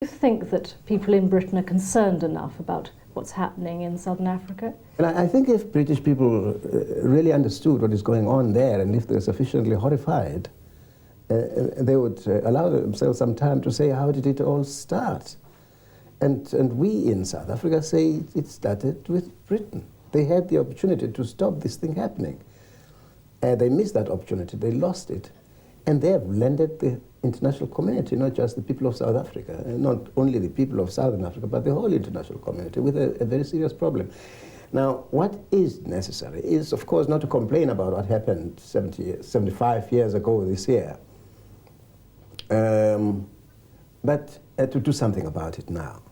Do you think that people in Britain are concerned enough about what's happening in Southern Africa? And I think if British people really understood what is going on there, and if they're sufficiently horrified, they would allow themselves some time to say, how did it all start? And we in South Africa say it started with Britain. They had the opportunity to stop this thing happening. They missed that opportunity, they lost it. And they have landed the international community, not just the people of South Africa, not only the people of Southern Africa, but the whole international community with a very serious problem. Now, what is necessary is, of course, not to complain about what happened 75 years ago this year, but to do something about it now.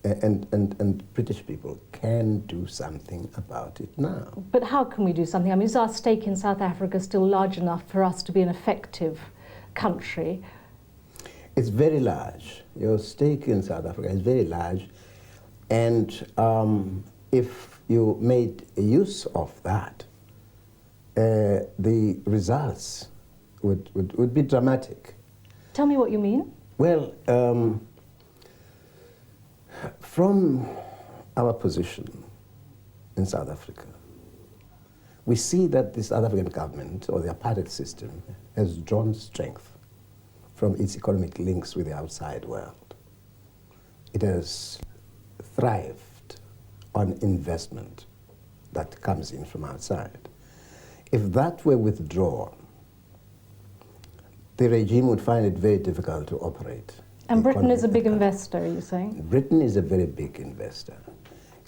And British people can do something about it now. But how can we do something? I mean, is our stake in South Africa still large enough for us to be an effective country? It's very large. Your stake in South Africa is very large. And if you made use of that, the results would be dramatic. Tell me what you mean. Well, from our position in South Africa, we see that the South African government, or the apartheid system, has drawn strength from its economic links with the outside world. It has thrived on investment that comes in from outside. If that were withdrawn, the regime would find it very difficult to operate. And Britain is a big investor, are you saying? Britain is a very big investor.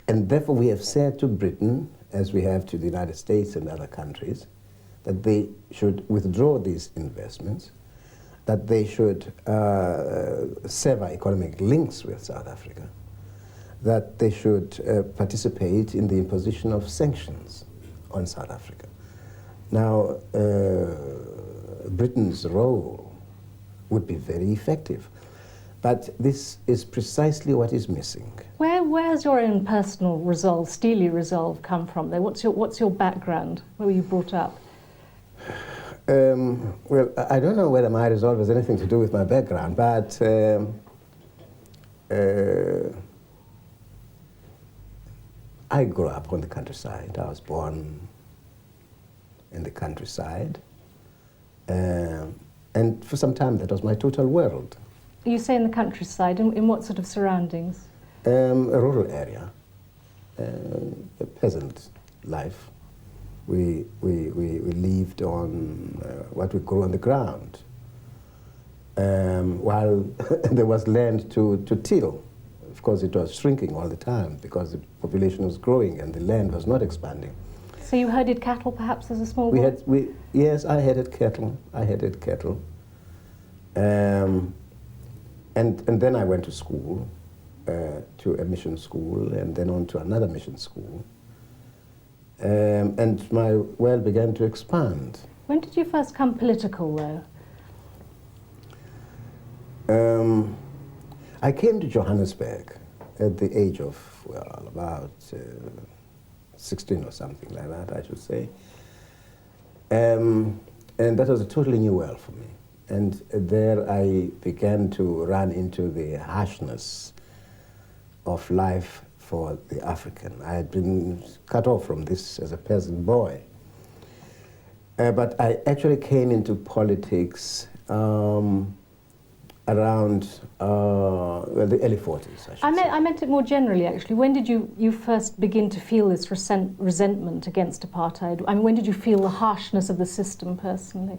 And therefore we have said to Britain, as we have to the United States and other countries, that they should withdraw these investments, that they should sever economic links with South Africa, that they should participate in the imposition of sanctions on South Africa. Now, Britain's role would be very effective. But this is precisely what is missing. Where's your own personal resolve, steely resolve, come from though? What's your background? Where were you brought up? Well, I don't know whether my resolve has anything to do with my background, but I grew up on the countryside. I was born in the countryside. And for some time, that was my total world. You say in the countryside, in what sort of surroundings? A rural area, a peasant life. We lived on what we grew on the ground, while there was land to till. Of course, it was shrinking all the time because the population was growing and the land was not expanding. So you herded cattle, perhaps, as a small boy? Yes, I herded cattle. And then I went to school, to a mission school, and then on to another mission school. And my world began to expand. When did you first come political, though? I came to Johannesburg at the age of, well, about 16 or something like that, I should say. And that was a totally new world for me. And there I began to run into the harshness of life for the African. I had been cut off from this as a peasant boy. But I actually came into politics around the early 40s, I should say. I meant it more generally, actually. When did you first begin to feel this resentment against apartheid? I mean, when did you feel the harshness of the system personally?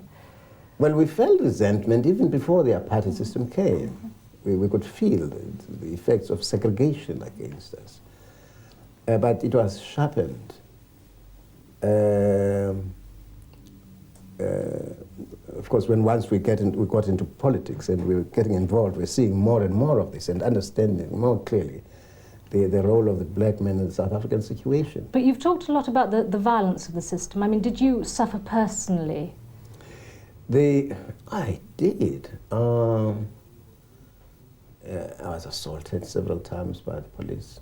Well, we felt resentment even before the apartheid system came. We could feel the effects of segregation against us. But it was sharpened. Of course, once we got into politics and we were getting involved, we're seeing more and more of this and understanding more clearly the role of the black man in the South African situation. But you've talked a lot about the violence of the system. I mean, did you suffer personally? I did. I was assaulted several times by the police.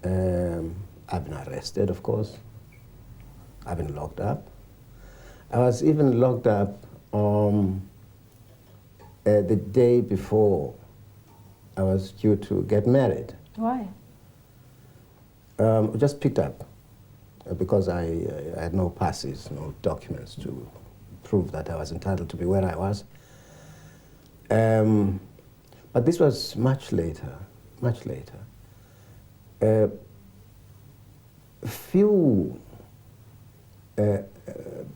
I've been arrested, of course. I've been locked up. I was even locked up the day before I was due to get married. Why? Just picked up because I had no passes, no documents to prove that I was entitled to be where I was. But this was much later, much later. Few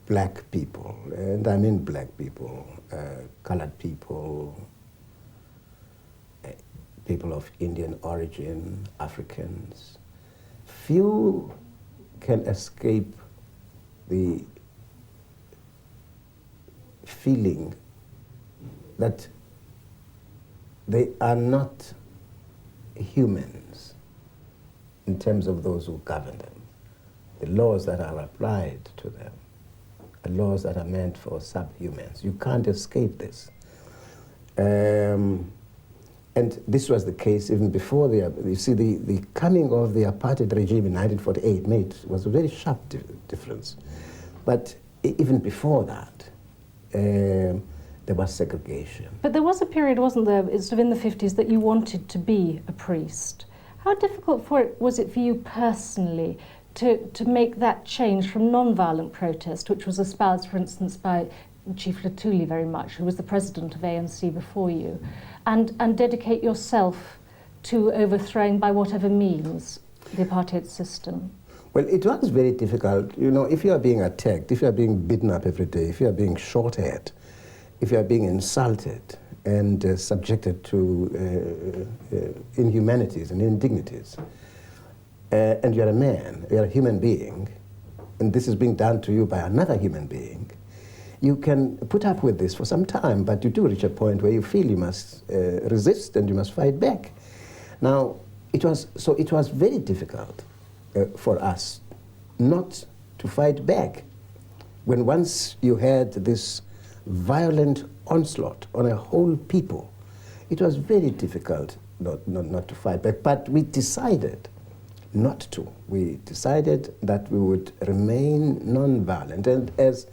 black people, and I mean black people, colored people, people of Indian origin, Africans, few can escape the feeling that they are not humans in terms of those who govern them. The laws that are applied to them are laws that are meant for subhumans. You can't escape this. And this was the case even before you see, the coming of the apartheid regime in 1948 was a very sharp difference. But even before that, there was segregation. But there was a period, wasn't there, sort of in the 50s, that you wanted to be a priest. How difficult was it for you personally to make that change from non-violent protest, which was espoused, for instance, by Chief Luthuli very much, who was the president of ANC before you, and dedicate yourself to overthrowing, by whatever means, the apartheid system? Well, it was very difficult. You know, if you are being attacked, if you are being beaten up every day, if you are being shot at, if you are being insulted and subjected to inhumanities and indignities, and you're a man, you're a human being, and this is being done to you by another human being, you can put up with this for some time, but you do reach a point where you feel you must resist and you must fight back. Now, it was very difficult for us not to fight back when once you had this violent onslaught on a whole people. It was very difficult not to fight back, but we decided not to. We decided that we would remain non-violent, and as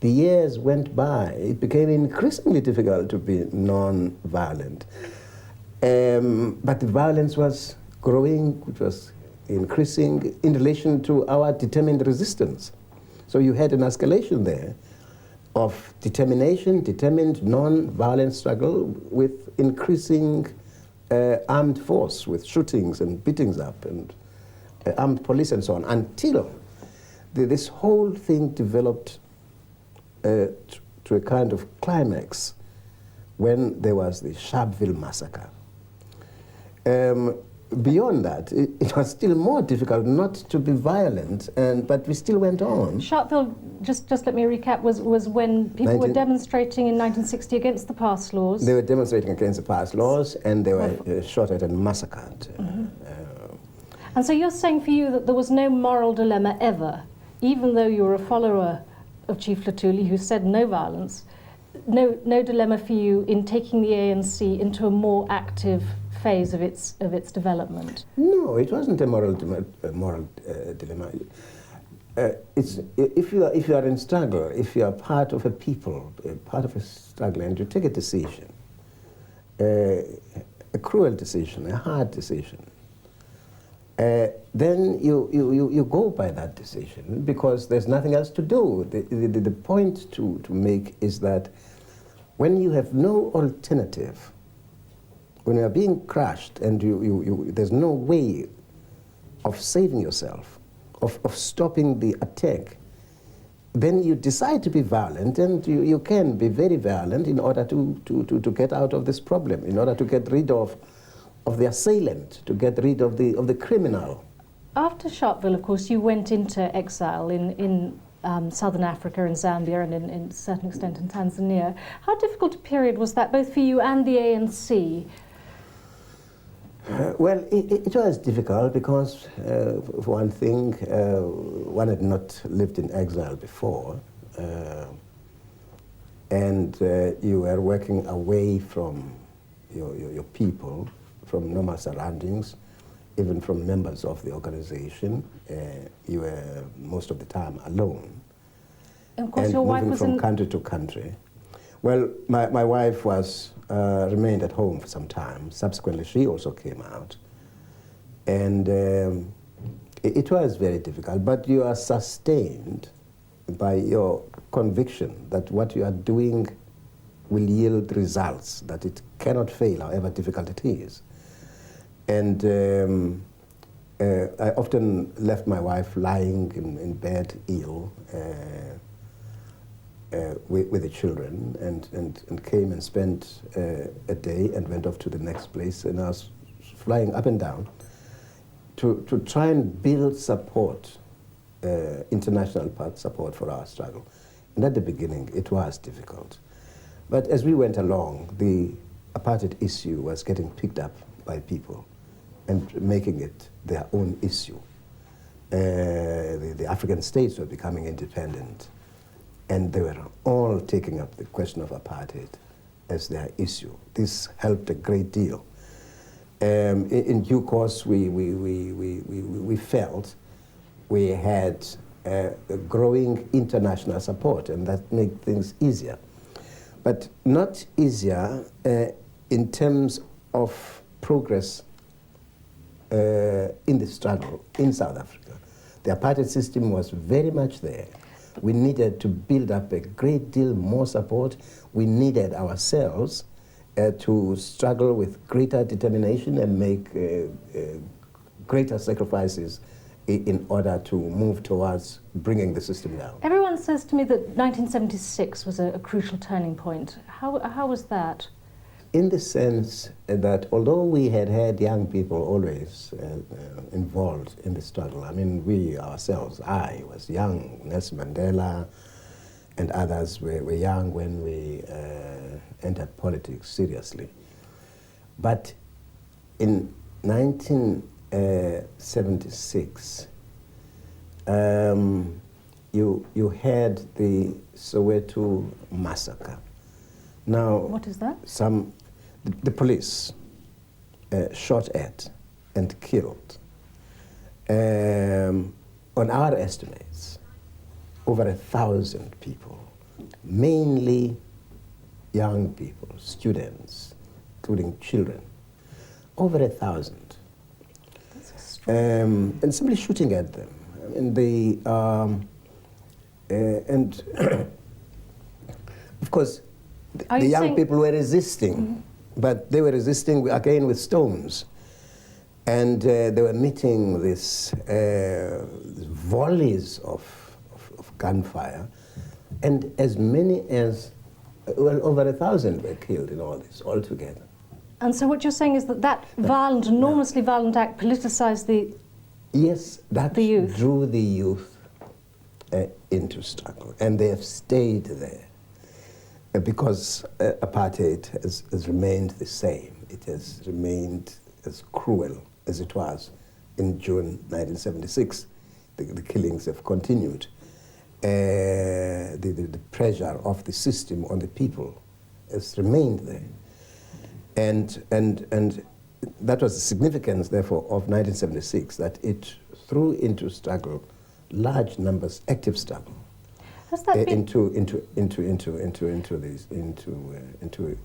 the years went by, it became increasingly difficult to be non-violent. But the violence was growing, which was increasing in relation to our determined resistance. So you had an escalation there of determined non-violent struggle with increasing armed force, with shootings and beatings up and armed police and so on, until this whole thing developed to a kind of climax when there was the Sharpeville massacre. Beyond that, it was still more difficult not to be violent, but we still went on. Sharpeville, just let me recap, was when people were demonstrating in 1960 against the pass laws. They were demonstrating against the pass laws, and they were shot at and massacred. And so you're saying for you that there was no moral dilemma ever, even though you were a follower of Chief Luthuli, who said no violence, no dilemma for you in taking the ANC into a more active phase of its development? No, it wasn't a moral dilemma. It's if you are in struggle, if you are part of a people, part of a struggle, and you take a decision, a cruel decision, a hard decision, then you go by that decision because there's nothing else to do. The point to make is that when you have no alternative, when you are being crushed and there's no way of saving yourself, of stopping the attack, then you decide to be violent, and you can be very violent in order to get out of this problem, in order to get rid of the assailant, to get rid of the criminal. After Sharpeville, of course, you went into exile in Southern Africa and Zambia, and in a certain extent in Tanzania. How difficult a period was that, both for you and the ANC? Well, it was difficult because, for one thing, one had not lived in exile before, and you were working away from your people, from normal surroundings, even from members of the organization. You were most of the time alone. And of course, your wife moving was from country to country. Well, my wife was remained at home for some time. Subsequently, she also came out. And it was very difficult, but you are sustained by your conviction that what you are doing will yield results, that it cannot fail, however difficult it is. And I often left my wife lying in bed ill with the children, and came and spent a day and went off to the next place, and I was flying up and down to try and build support, international support for our struggle. And at the beginning, it was difficult. But as we went along, the apartheid issue was getting picked up by people and making it their own issue. The African states were becoming independent, and they were all taking up the question of apartheid as their issue. This helped a great deal. In due course, we felt we had a growing international support, and that made things easier. But not easier in terms of progress in the struggle in South Africa. The apartheid system was very much there. We needed to build up a great deal more support. We needed ourselves to struggle with greater determination and make greater sacrifices in order to move towards bringing the system down. Everyone says to me that 1976 was a crucial turning point. How was that? In the sense that although we had young people always involved in the struggle, I mean, we ourselves, I was young, Nelson Mandela and others were young when we entered politics seriously. But in 1976, you had the Soweto massacre. Now, what is that? The police shot at and killed, on our estimates, over 1,000 people, mainly young people, students, including children, over 1,000. That's extraordinary. And simply shooting at them. I mean, and of course, the young people were resisting, but they were resisting again with stones. And they were meeting these volleys of gunfire, and as many as, well, over 1,000 were killed in all this altogether. And so what you're saying is that violent, enormously violent act politicized the Yes, that youth. Drew the youth into struggle, and they have stayed there because apartheid has remained the same. It has remained as cruel as it was in June 1976. The killings have continued. The pressure of the system on the people has remained there. And that was the significance, therefore, of 1976, that it threw into struggle large numbers, active struggle, Has that been into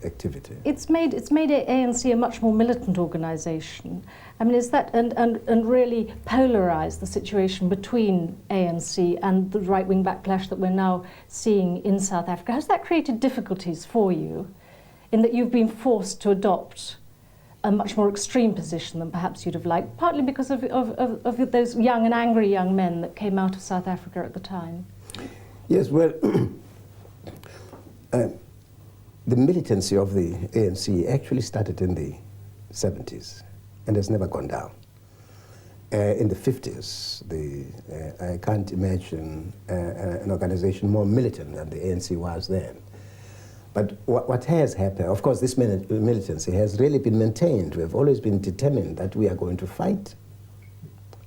activity. It's made ANC a much more militant organisation. I mean, is that and really polarised the situation between ANC and the right-wing backlash that we're now seeing in South Africa? Has that created difficulties for you, in that you've been forced to adopt a much more extreme position than perhaps you'd have liked, partly because of those young and angry young men that came out of South Africa at the time? Yes, well, the militancy of the ANC actually started in the 70s and has never gone down. In the 50s, I can't imagine an organization more militant than the ANC was then. But what has happened, of course, this militancy has really been maintained. We have always been determined that we are going to fight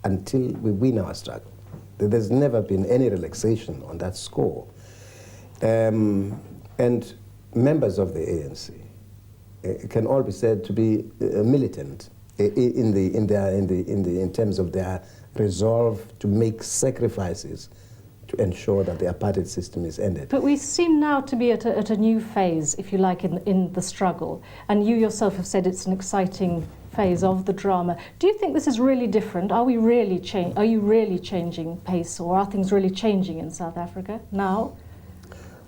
until we win our struggle. There's never been any relaxation on that score. And members of the ANC can all be said to be militant in terms of their resolve to make sacrifices to to ensure that the apartheid system is ended. But we seem now to be at a new phase, if you like, in the struggle. And you yourself have said it's an exciting phase of the drama. Do you think this is really different? Are you really changing pace, or are things really changing in South Africa now?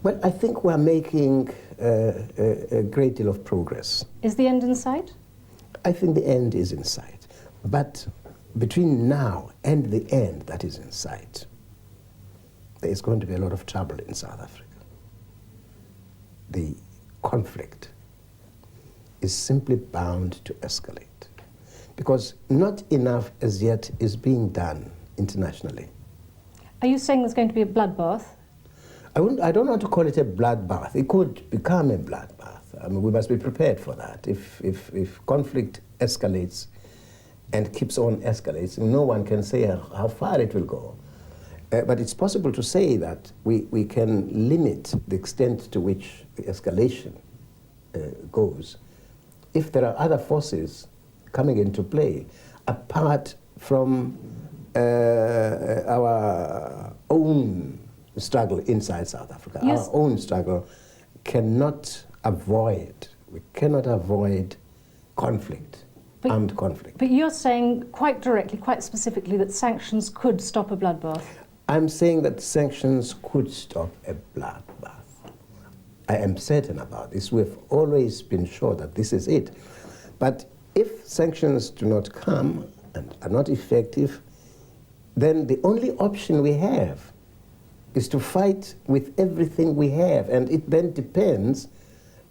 Well, I think we're making a great deal of progress. Is the end in sight? I think the end is in sight. But between now and the end that is in sight, there is going to be a lot of trouble in South Africa. The conflict is simply bound to escalate because not enough as yet is being done internationally. Are you saying there's going to be a bloodbath? I don't want to call it a bloodbath. It could become a bloodbath. I mean, we must be prepared for that. If conflict escalates and keeps on escalating, no one can say how far it will go. But it's possible to say that we can limit the extent to which the escalation goes if there are other forces coming into play apart from our own struggle inside South Africa. Yes. Our own struggle cannot avoid conflict, armed conflict. But you're saying quite directly, quite specifically, that sanctions could stop a bloodbath. I'm saying that sanctions could stop a bloodbath. I am certain about this. We've always been sure that this is it. But if sanctions do not come and are not effective, then the only option we have is to fight with everything we have. And it then depends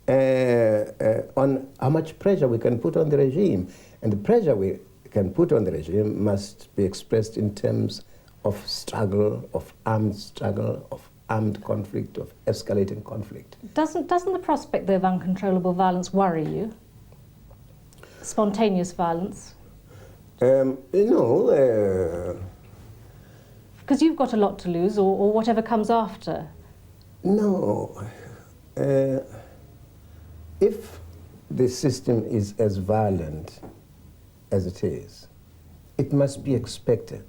on how much pressure we can put on the regime. And the pressure we can put on the regime must be expressed in terms of struggle, of armed conflict, of escalating conflict. Doesn't the prospect, though, of uncontrollable violence worry you? Spontaneous violence? No. Because you've got a lot to lose, or whatever comes after. No. If the system is as violent as it is, it must be expected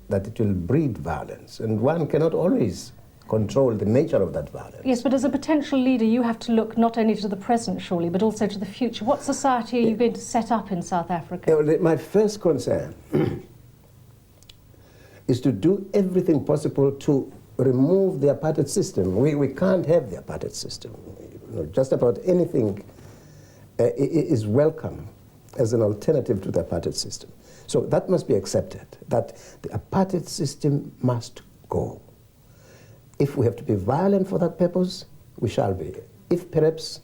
that it will breed violence, and one cannot always control the nature of that violence. Yes, but as a potential leader, you have to look not only to the present, surely, but also to the future. What society are you going to set up in South Africa? My first concern is to do everything possible to remove the apartheid system. We can't have the apartheid system. Just about anything is welcome as an alternative to the apartheid system. So that must be accepted, that the apartheid system must go. If we have to be violent for that purpose, we shall be. If perhaps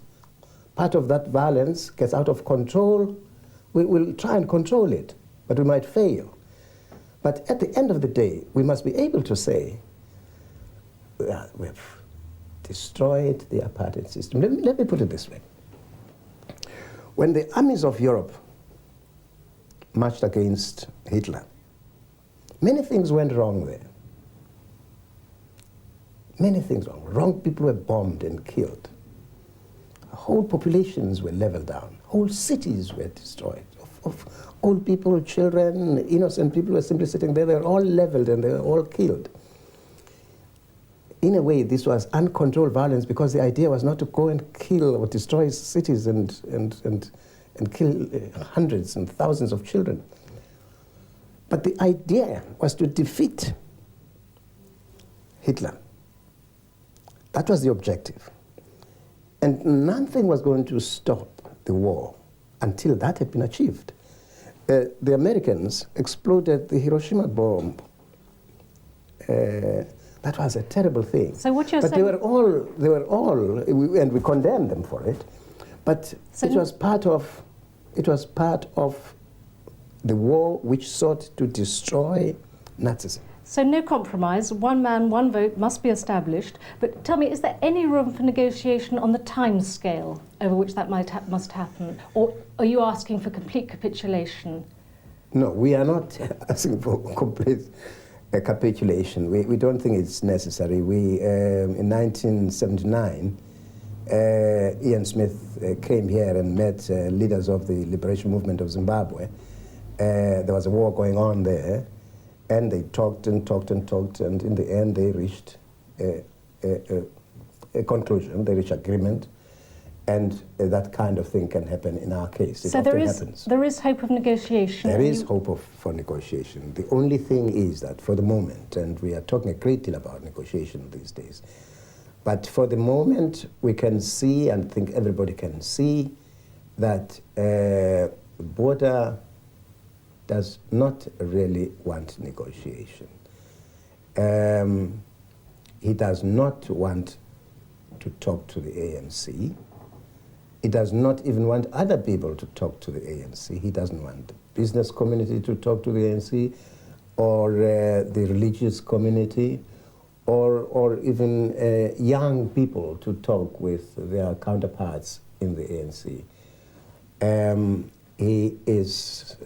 part of that violence gets out of control, we will try and control it, but we might fail. But at the end of the day, we must be able to say, we've destroyed the apartheid system. Let me put it this way. When the armies of Europe marched against Hitler, many things went wrong there. Many things wrong. Wrong people were bombed and killed. Whole populations were leveled down. Whole cities were destroyed. Of old people, children, innocent people were simply sitting there. They were all leveled and they were all killed. In a way, this was uncontrolled violence because the idea was not to go and kill or destroy cities and kill hundreds and thousands of children. But the idea was to defeat Hitler. That was the objective. And nothing was going to stop the war until that had been achieved. The Americans exploded the Hiroshima bomb. That was a terrible thing. So what you're saying... But they were all, and we condemned them for it, but so it was part of the war which sought to destroy Nazism. So no compromise, one man, one vote must be established. But tell me, is there any room for negotiation on the time scale over which that must happen? Or are you asking for complete capitulation? No, we are not asking for complete capitulation. We don't think it's necessary. In 1979, Ian Smith came here and met leaders of the liberation movement of Zimbabwe. There was a war going on there. And they talked and talked and talked, and in the end they reached a conclusion, they reach agreement, and that kind of thing can happen in our case. It so often happens. There is hope of negotiation. There is hope for negotiation. The only thing is that for the moment, and we are talking a great deal about negotiation these days, but for the moment we can see, and think everybody can see, that Botha does not really want negotiation. He does not want to talk to the ANC. He does not even want other people to talk to the ANC. He doesn't want the business community to talk to the ANC, or the religious community, or even young people to talk with their counterparts in the ANC. He is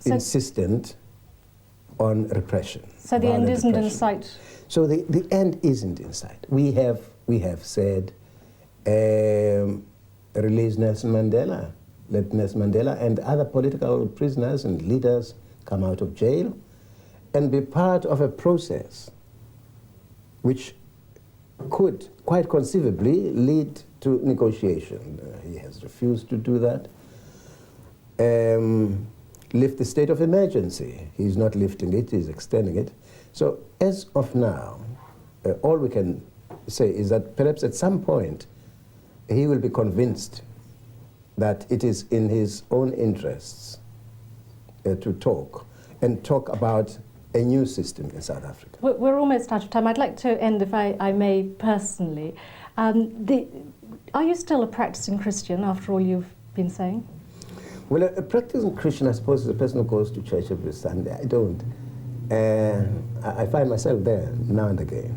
insistent on repression. So the end isn't in sight? So the end isn't in sight. We have said, release Nelson Mandela. Let Nelson Mandela and other political prisoners and leaders come out of jail and be part of a process which could quite conceivably lead to negotiation. He has refused to do that. Lift the state of emergency. He's not lifting it, he's extending it. So as of now, all we can say is that perhaps at some point he will be convinced that it is in his own interests to talk, and talk about a new system in South Africa. We're almost out of time. I'd like to end, if I may, personally. Are you still a practicing Christian after all you've been saying? Well, a practicing Christian, I suppose, is a person who goes to church every Sunday. I don't. I find myself there now and again.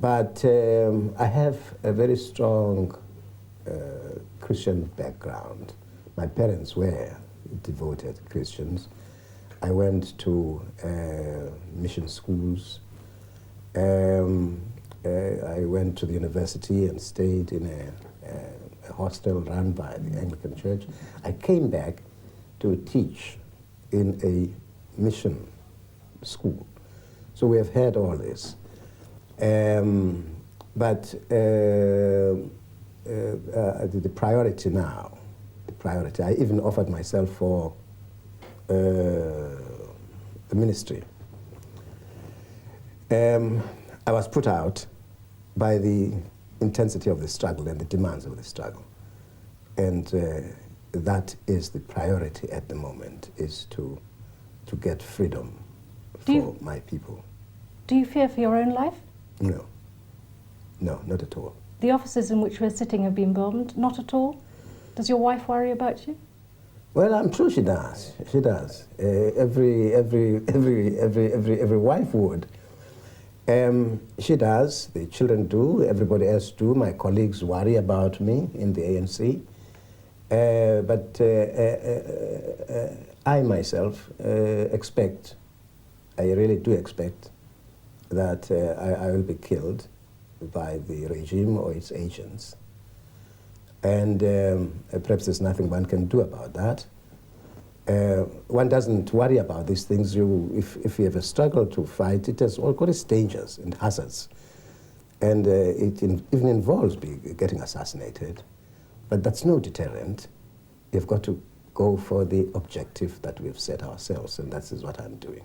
But I have a very strong Christian background. My parents were devoted Christians. I went to mission schools. I went to the university and stayed in a hostel run by the Anglican Church. I came back to teach in a mission school. So we have had all this. But the priority now, I even offered myself for the ministry. I was put out by the intensity of the struggle and the demands of the struggle. And that is the priority at the moment, is to get freedom for my people. Do you fear for your own life? No, not at all. The offices in which we're sitting have been bombed? Not at all? Does your wife worry about you? Well, I'm sure she does. She does. Every wife would. She does. The children do. Everybody else do. My colleagues worry about me in the ANC. But I myself expect, I really do expect, that I will be killed by the regime or its agents. And perhaps there's nothing one can do about that. One doesn't worry about these things. If you have a struggle to fight, it has all got its dangers and hazards. And it even involves getting assassinated. But that's no deterrent. You've got to go for the objective that we've set ourselves, and that is what I'm doing.